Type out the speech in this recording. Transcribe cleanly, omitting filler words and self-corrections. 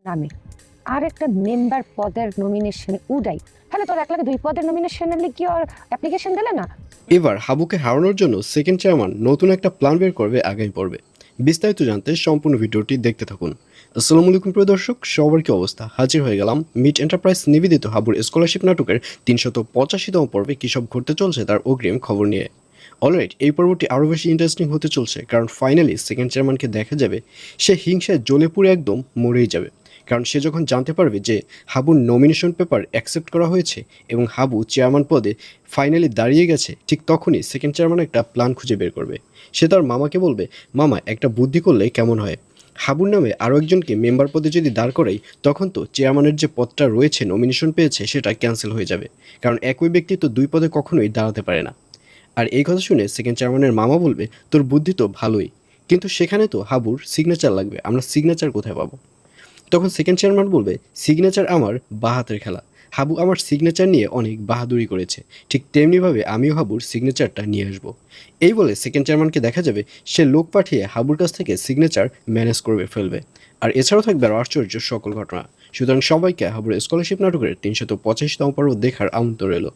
নামে আর একটা মেম্বার পদের নমিনেশন উড়াই, তাহলে তোর 1,02 পদের নমিনেশন এর কি ওর অ্যাপ্লিকেশন দিলে না? এবার হাবুকে হারানোর জন্য সেকেন্ড চেয়ারম্যান নতুন একটা প্ল্যান বের করবে আগামী পর্বে। বিস্তারিত জানতে সম্পূর্ণ ভিডিওটি দেখতে থাকুন। আসসালামু আলাইকুম প্রিয় দর্শক, সবার কি অবস্থা? হাজির হয়ে গেলাম মিট এন্টারপ্রাইজ নিবেদিত হাবুর স্কলারশিপ নাটকের 385তম পর্বে কী সব ঘটতে চলছে তার অগ্রিম খবর নিয়ে। অলরাইট এই পর্বটি আরও বেশি ইন্টারেস্টিং হতে চলছে, কারণ ফাইনালি সেকেন্ড চেয়ারম্যানকে দেখা যাবে সে হিংসায় জ্বলে পুড়ে একদম মরেই যাবে। কারণ সে যখন জানতে পারবে যে হাবুর নমিনেশন পেপার অ্যাকসেপ্ট করা হয়েছে এবং হাবু চেয়ারম্যান পদে ফাইনালি দাঁড়িয়ে গেছে, ঠিক তখনই সেকেন্ড চেয়ারম্যান একটা প্ল্যান খুঁজে বের করবে। সে তার মামাকে বলবে, মামা একটা বুদ্ধি করলে কেমন হয়? হাবুর নামে আরও একজনকে মেম্বার পদে যদি দাঁড় করাই, তখন তো চেয়ারম্যানের যে পদটা রয়েছে নমিনেশন পেয়েছে সেটা ক্যান্সেল হয়ে যাবে, কারণ একই ব্যক্তি তো দুই পদে কখনোই দাঁড়াতে পারে না। আর এই কথা শুনে সেকেন্ড চেয়ারম্যানের মামা বলবে, তোর বুদ্ধি তো ভালোই, কিন্তু সেখানে তো হাবুর সিগনেচার লাগবে, আমরা সিগনেচার কোথায় পাবো? তখন সেকেন্ড চেয়ারম্যান বলবে, সিগনেচার আমার বাঁ হাতের খেলা। হাবু আমার সিগনেচার নিয়ে অনেক বাহাদুরি করেছে, ঠিক তেমনিভাবে আমিও হাবুর সিগনেচারটা নিয়ে আসবো। এই বলে সেকেন্ড চেয়ারম্যানকে দেখা যাবে সে লোক পাঠিয়ে হাবুর কাছ থেকে সিগনেচার ম্যানেজ করবে ফেলবে। আর এছাড়াও থাকবে আরও আশ্চর্য সকল ঘটনা। সুতরাং সবাইকে হাবুর স্কলারশিপ নাটকের 385তম পর্ব দেখার আমন্ত্রণ রইল।